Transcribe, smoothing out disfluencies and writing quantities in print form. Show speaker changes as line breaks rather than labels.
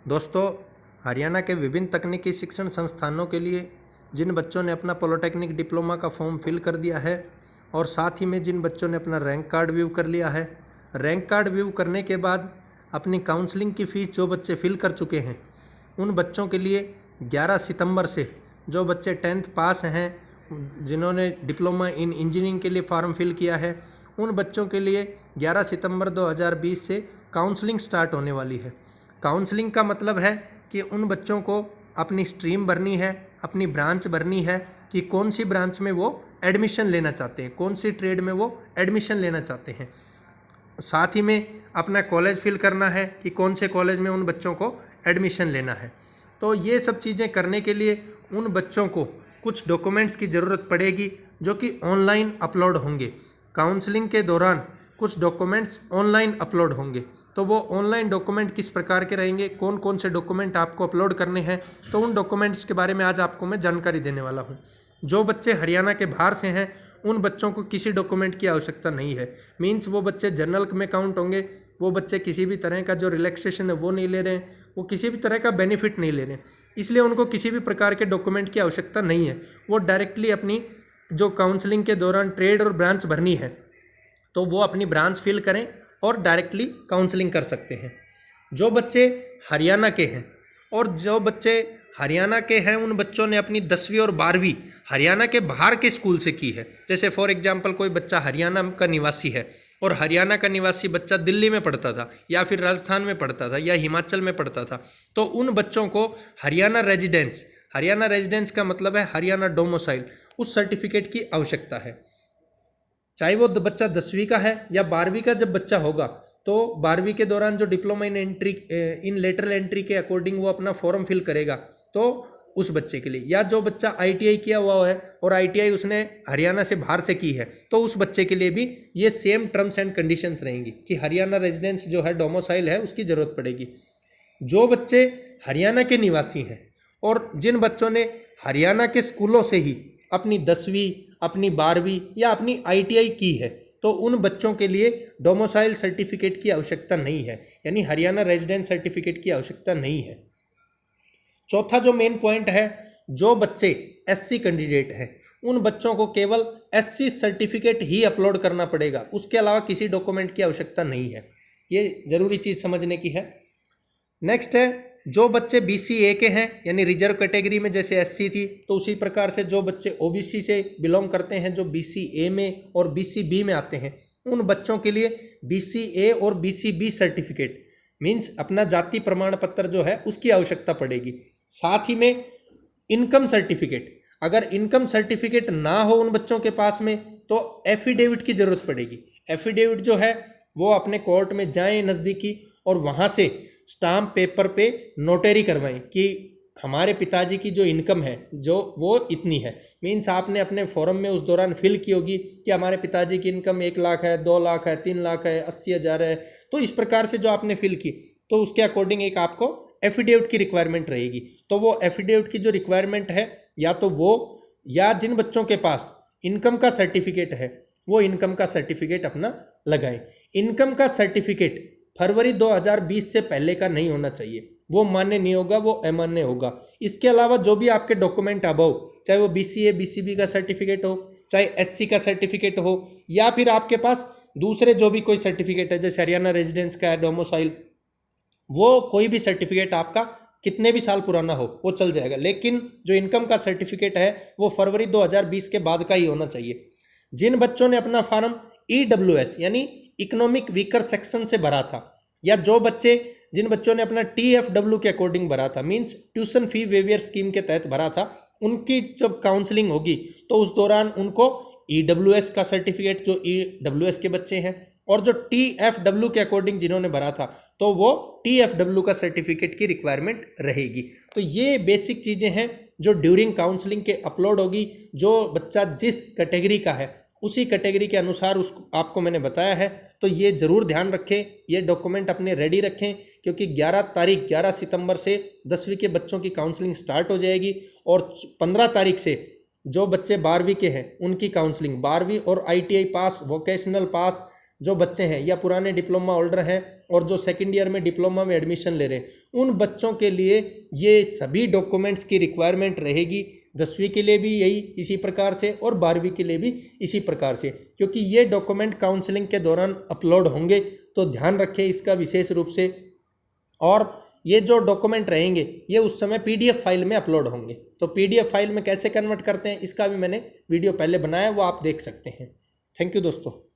दोस्तों, हरियाणा के विभिन्न तकनीकी शिक्षण संस्थानों के लिए जिन बच्चों ने अपना पॉलिटेक्निक डिप्लोमा का फॉर्म फिल कर दिया है और साथ ही में जिन बच्चों ने अपना रैंक कार्ड व्यू कर लिया है, रैंक कार्ड व्यू करने के बाद अपनी काउंसलिंग की फ़ीस जो बच्चे फिल कर चुके हैं, उन बच्चों के लिए 11 सितंबर से जो बच्चे 10th पास हैं, जिन्होंने डिप्लोमा इन इंजीनियरिंग के लिए फॉर्म फिल किया है, उन बच्चों के लिए 11 सितंबर 2020 से काउंसलिंग स्टार्ट होने वाली है। काउंसलिंग का मतलब है कि उन बच्चों को अपनी स्ट्रीम भरनी है, अपनी ब्रांच भरनी है कि कौन सी ब्रांच में वो एडमिशन लेना चाहते हैं, कौन सी ट्रेड में वो एडमिशन लेना चाहते हैं। साथ ही में अपना कॉलेज फिल करना है कि कौन से कॉलेज में उन बच्चों को एडमिशन लेना है। तो ये सब चीज़ें करने के लिए उन बच्चों को कुछ डॉक्यूमेंट्स की ज़रूरत पड़ेगी जो कि ऑनलाइन अपलोड होंगे। काउंसलिंग के दौरान कुछ डॉक्यूमेंट्स ऑनलाइन अपलोड होंगे। तो वो ऑनलाइन डॉक्यूमेंट किस प्रकार के रहेंगे, कौन कौन से डॉक्यूमेंट आपको अपलोड करने हैं, तो उन डॉक्यूमेंट्स के बारे में आज आपको मैं जानकारी देने वाला हूँ। जो बच्चे हरियाणा के बाहर से हैं उन बच्चों को किसी डॉक्यूमेंट की आवश्यकता नहीं है। मीन्स वो बच्चे जनरल में काउंट होंगे, वो बच्चे किसी भी तरह का जो रिलैक्सेशन है वो नहीं ले रहे हैं, वो किसी भी तरह का बेनिफिट नहीं ले रहे हैं, इसलिए उनको किसी भी प्रकार के डॉक्यूमेंट की आवश्यकता नहीं है। वो डायरेक्टली अपनी जो काउंसलिंग के दौरान ट्रेड और ब्रांच भरनी है तो वो अपनी ब्रांच फिल करें और डायरेक्टली काउंसलिंग कर सकते हैं। जो बच्चे हरियाणा के हैं और जो बच्चे हरियाणा के हैं उन बच्चों ने अपनी 10वीं और 12वीं हरियाणा के बाहर के स्कूल से की है। जैसे फॉर एग्जांपल कोई बच्चा हरियाणा का निवासी है और हरियाणा का निवासी बच्चा दिल्ली में पढ़ता था या फिर राजस्थान में पढ़ता था या हिमाचल में पढ़ता था, तो उन बच्चों को हरियाणा रेजिडेंस का मतलब है हरियाणा डोमिसाइल, उस सर्टिफिकेट की आवश्यकता है। चाहे वो बच्चा 10वीं का है या 12वीं का जब बच्चा होगा तो 12वीं के दौरान जो डिप्लोमा इन लेटरल एंट्री के अकॉर्डिंग वो अपना फॉर्म फिल करेगा तो उस बच्चे के लिए, या जो बच्चा ITI किया हुआ है और ITI उसने हरियाणा से बाहर से की है तो उस बच्चे के लिए भी ये सेम टर्म्स एंड कंडीशंस रहेंगी कि हरियाणा रेजिडेंस जो है डोमिसाइल है उसकी ज़रूरत पड़ेगी। जो बच्चे हरियाणा के निवासी हैं और जिन बच्चों ने हरियाणा के स्कूलों से ही अपनी 10वीं, अपनी 12वीं या अपनी ITI की है तो उन बच्चों के लिए डोमिसाइल सर्टिफिकेट की आवश्यकता नहीं है, यानी हरियाणा रेजिडेंस सर्टिफिकेट की आवश्यकता नहीं है। चौथा जो मेन पॉइंट है, जो बच्चे SC कैंडिडेट हैं उन बच्चों को केवल SC सर्टिफिकेट ही अपलोड करना पड़ेगा, उसके अलावा किसी डॉक्यूमेंट की आवश्यकता नहीं है। ये ज़रूरी चीज़ समझने की है। नेक्स्ट है, जो बच्चे BCA के हैं यानी रिजर्व कैटेगरी में जैसे SC थी, तो उसी प्रकार से जो बच्चे OBC से बिलोंग करते हैं, जो BCA में और BCB में आते हैं, उन बच्चों के लिए BCA और BCB सर्टिफिकेट मीन्स अपना जाति प्रमाण पत्र जो है उसकी आवश्यकता पड़ेगी। साथ ही में इनकम सर्टिफिकेट, अगर इनकम सर्टिफिकेट ना हो उन बच्चों के पास में तो एफिडेविट की ज़रूरत पड़ेगी। एफिडेविट जो है वो अपने कोर्ट में जाएं नज़दीकी और वहाँ से स्टाम्प पेपर पे नोटरी करवाएं कि हमारे पिताजी की जो इनकम है जो वो इतनी है। मीन्स आपने अपने फॉर्म में उस दौरान फिल की होगी कि हमारे पिताजी की इनकम 1 लाख है, 2 लाख है, 3 लाख है, 80,000 है, तो इस प्रकार से जो आपने फिल की तो उसके अकॉर्डिंग एक आपको एफिडेविट की रिक्वायरमेंट रहेगी। तो वो एफिडेविट की जो रिक्वायरमेंट है या तो वो या जिन बच्चों के पास इनकम का सर्टिफिकेट है वो इनकम का सर्टिफिकेट अपना लगाएं। इनकम का सर्टिफिकेट फरवरी 2020 से पहले का नहीं होना चाहिए, वो मान्य नहीं होगा, वो अमान्य होगा। इसके अलावा जो भी आपके डॉक्यूमेंट अबव, चाहे वो BCA BCB का सर्टिफिकेट हो, चाहे SC का सर्टिफिकेट हो, या फिर आपके पास दूसरे जो भी कोई सर्टिफिकेट है जैसे हरियाणा रेजिडेंस का है, डोमिसाइल, वो कोई भी सर्टिफिकेट आपका कितने भी साल पुराना हो वो चल जाएगा, लेकिन जो इनकम का सर्टिफिकेट है वो फरवरी 2020 के बाद का ही होना चाहिए। जिन बच्चों ने अपना फॉर्म EWS यानी इकोनॉमिक वीकर सेक्शन से भरा था, या जिन बच्चों ने अपना TFW के अकॉर्डिंग भरा था, means tuition fee waiver scheme के तहत भरा था, उनकी जब काउंसलिंग होगी तो उस दौरान उनको EWS का सर्टिफिकेट, जो EWS के बच्चे हैं, और जो TFW के अकॉर्डिंग जिन्होंने भरा था तो वो TFW का सर्टिफिकेट की रिक्वायरमेंट रहेगी। तो ये बेसिक चीज़ें हैं जो ड्यूरिंग काउंसलिंग के अपलोड होगी। जो बच्चा जिस कैटेगरी का है उसी कैटेगरी के अनुसार उसको आपको मैंने बताया है, तो ये ज़रूर ध्यान रखें, ये डॉक्यूमेंट अपने रेडी रखें, क्योंकि 11 सितंबर से 10वीं के बच्चों की काउंसलिंग स्टार्ट हो जाएगी और 15 तारीख से जो बच्चे 12वीं के हैं उनकी काउंसलिंग, 12वीं और ITI पास, वोकेशनल पास, जो बच्चे हैं या पुराने डिप्लोमा होल्डर हैं और जो सेकेंड ईयर में डिप्लोमा में एडमिशन ले रहे हैं उन बच्चों के लिए ये सभी डॉक्यूमेंट्स की रिक्वायरमेंट रहेगी। 10वीं के लिए भी यही इसी प्रकार से और 12वीं के लिए भी इसी प्रकार से, क्योंकि ये डॉक्यूमेंट काउंसलिंग के दौरान अपलोड होंगे, तो ध्यान रखें इसका विशेष रूप से। और ये जो डॉक्यूमेंट रहेंगे ये उस समय PDF फाइल में अपलोड होंगे। तो PDF फाइल में कैसे कन्वर्ट करते हैं इसका भी मैंने वीडियो पहले बनाया, वो आप देख सकते हैं। थैंक यू दोस्तों।